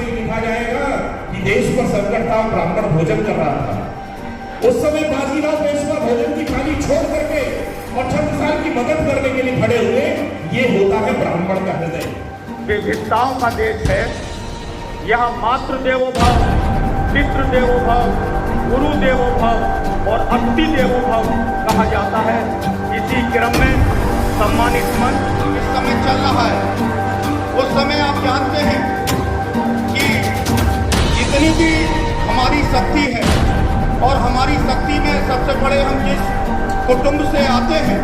से ही लिखा जाएगा कि देश पर संकट था, ब्राह्मण भोजन कर रहा था। उस समय बाजीराव पेशवा भोजन की थाली छोड़ करके और छत्रसाल की मदद करने के लिए खड़े हुए। ये होता है ब्राह्मण का हृदय। विविधताओं का देश है। यहाँ मातृ देवो भव, पितृ देवो भव, गुरु देवो भव और अतिथि देवो भव कहा जाता है। इसी क्रम में सम्मानित मंच इस समय चल रहा है। उस समय आप जानते हैं कि जितनी भी हमारी शक्ति है और हमारी शक्ति में सबसे बड़े हम जिस कुटुंब से आते हैं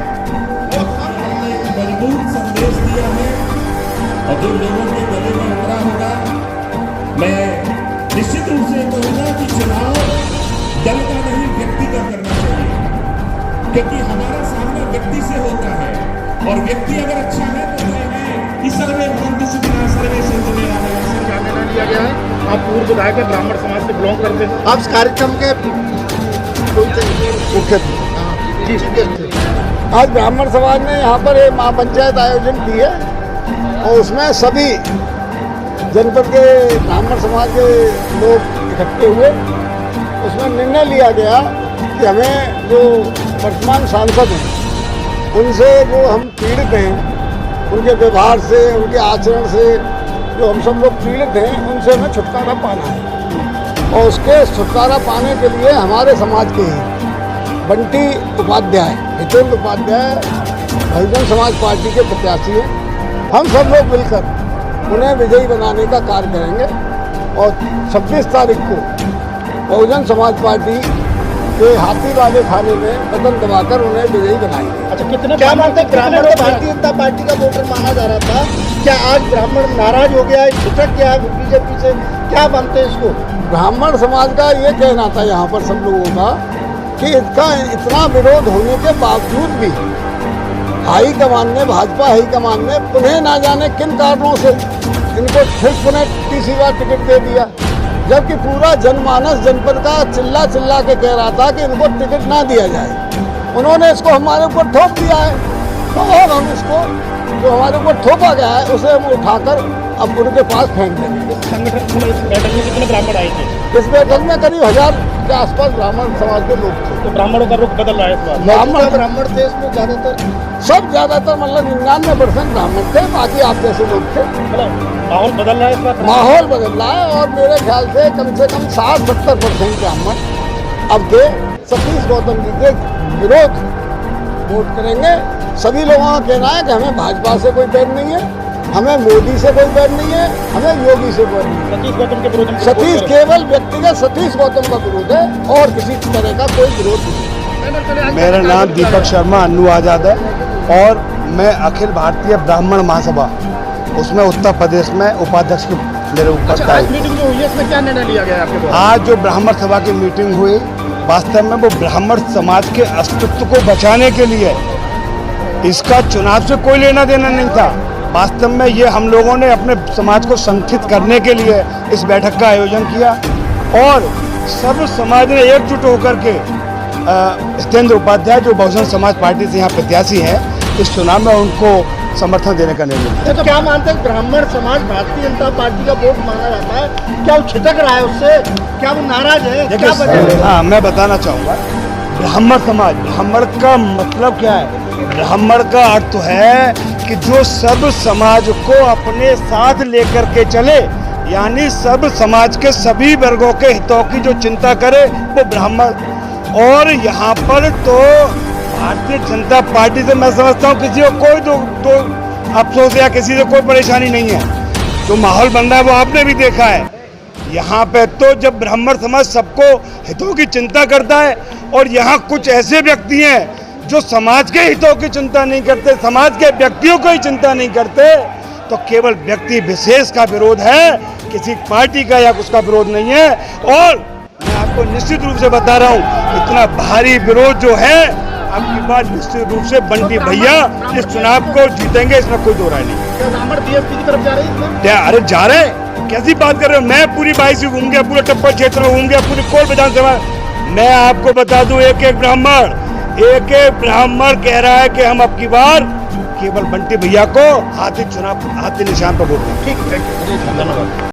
वो सब एक मजबूत संदेश दिया है और जो लोगों के गले में उतरा होगा। मैं निश्चित रूप से कहूंगा कि चुनाव दल का नहीं व्यक्ति का करना चाहिए, क्योंकि हमारा सामना व्यक्ति से होता है और व्यक्ति अगर अच्छा है तो सर्वे भवन्तु सुखिनः सर्वे सन्तु निरामयः। क्या निर्णय लिया गया है? आप पूर्व विधायक है, ब्राह्मण समाज से बिलोंग करते हैं। आप इस कार्यक्रम के मुख्य थे। आज ब्राह्मण समाज ने यहाँ पर एक महापंचायत आयोजन की है और उसमें सभी जनपद के ब्राह्मण समाज के लोग इकट्ठे हुए। उसमें निर्णय लिया गया कि हमें जो वर्तमान सांसद हैं उनसे जो हम पीड़ित हैं, उनके व्यवहार से, उनके आचरण से जो हम सब लोग पीड़ित हैं, उनसे हमें छुटकारा पाना है। और उसके छुटकारा पाने के लिए हमारे समाज के ही बंटी उपाध्याय, हितेंद्र उपाध्याय बहुजन समाज पार्टी के प्रत्याशी हैं। हम सब लोग मिलकर उन्हें विजयी बनाने का कार्य करेंगे और 26 तारीख को बहुजन समाज पार्टी के हाथी वाले थाने में बटन दबाकर उन्हें विजयी बनाएंगे। अच्छा, कितने क्या मानते हैं? ब्राह्मण तो भारतीय जनता पार्टी का वोटर माना जा रहा था, क्या आज ब्राह्मण नाराज हो गया है, छिटक गया है बीजेपी से? क्या मानते हैं इसको? ब्राह्मण समाज का ये कहना था यहाँ पर सब लोगों का कि इसका इतना विरोध होने के बावजूद भी हाईकमान ने, भाजपा हाईकमान ने पुनः ना जाने किन कारणों से इनको फिर पुनः तीसरी बार टिकट दे दिया, जबकि पूरा जनमानस जनपद का चिल्ला चिल्ला के कह रहा था कि इनको टिकट ना दिया जाए। उन्होंने इसको हमारे ऊपर थोप दिया है, तो और हम इसको जो हमारे ऊपर थोपा गया है उसे हम उठाकर अब उनके पास फेंक देंगे। संगठन में इस बैठक में कितने ब्राह्मण आए थे? इस बैठक में करीब 1000 के आसपास ब्राह्मण समाज के लोग थे। तो ब्राह्मणों का रुख बदल रहा है इस बार? ब्राह्मण थे इसमें ज़्यादातर मतलब 99% ब्राह्मण थे, बाकी आप जैसे लोग थे। मतलब माहौल बदल रहा है इस बार? माहौल बदल रहा है और मेरे ख्याल से कम 60-70% ब्राह्मण अब के सतीश गौतम जी के विरोध वोट करेंगे। सभी लोगों का कहना है कि हमें भाजपा से कोई बैर नहीं है, हमें मोदी से कोई बैर नहीं है, हमें योगी से बैर नहीं है। सतीश गौतम के विरोध में सतीश केवल व्यक्तिगत सतीश गौतम का विरोध है और किसी तरह का कोई विरोध नहीं। मेरा नाम दीपक शर्मा अन्नू आज़ाद है और मैं अखिल भारतीय ब्राह्मण महासभा उसमें उत्तर प्रदेश में उपाध्यक्ष के मेरे ऊपर। अच्छा, आज मीटिंग जो हुई है इसमें क्या निर्णय लिया गया है आपके द्वारा? आज जो ब्राह्मण सभा की मीटिंग हुई, वास्तव में वो ब्राह्मण समाज के अस्तित्व को बचाने के लिए, इसका चुनाव से कोई लेना देना नहीं था। वास्तव में ये हम लोगों ने अपने समाज को संगठित करने के लिए इस बैठक का आयोजन किया और सब समाज ने एकजुट होकर के हितेंद्र उपाध्याय जो बहुजन समाज पार्टी से यहाँ प्रत्याशी हैं, इस चुनाव में उनको समर्थन देने का निर्णय लिया। तो क्या मानते हैं ब्राह्मण समाज भारतीय जनता पार्टी का वोट माना जाता है, क्या वो छिटक रहा है उससे, क्या वो नाराज है? देखिए, हाँ, मैं बताना चाहूँगा, ब्राह्मण समाज, ब्राह्मण का मतलब क्या है? ब्राह्मण का अर्थ है कि जो सब समाज को अपने साथ लेकर के चले, यानी सब समाज के सभी वर्गों के हितों की जो चिंता करे वो ब्राह्मण। और यहाँ पर तो भारतीय जनता पार्टी से मैं समझता हूँ किसी को कोई तो अफसोस या किसी से कोई परेशानी नहीं है। जो माहौल बन रहा है वो आपने भी देखा है। यहाँ पे तो जब ब्राह्मण समाज सबको हितों की चिंता करता है और यहाँ कुछ ऐसे व्यक्ति हैं जो समाज के हितों की चिंता नहीं करते, समाज के व्यक्तियों को ही चिंता नहीं करते, तो केवल व्यक्ति विशेष का विरोध है, किसी पार्टी का या उसका विरोध नहीं है। और मैं आपको निश्चित रूप से बता रहा हूँ, इतना भारी विरोध जो है अब की बार निश्चित रूप से बंटी भैया इस चुनाव को जीतेंगे, इसमें कोई दो राय नहीं। क्या ब्राह्मण बीएसपी की तरफ जा रहे हैं? क्या अरे जा रहे, कैसी बात कर रहे हो? मैं पूरी 22 घूम गया, पूरे टप्पर क्षेत्र में घूम गया, पूरी कोल विधानसभा। मैं आपको बता दूं, एक एक ब्राह्मण कह रहा है कि हम अब की बार केवल बंटी भैया को हाथी निशान पर वोट देंगे। ठीक है, धन्यवाद।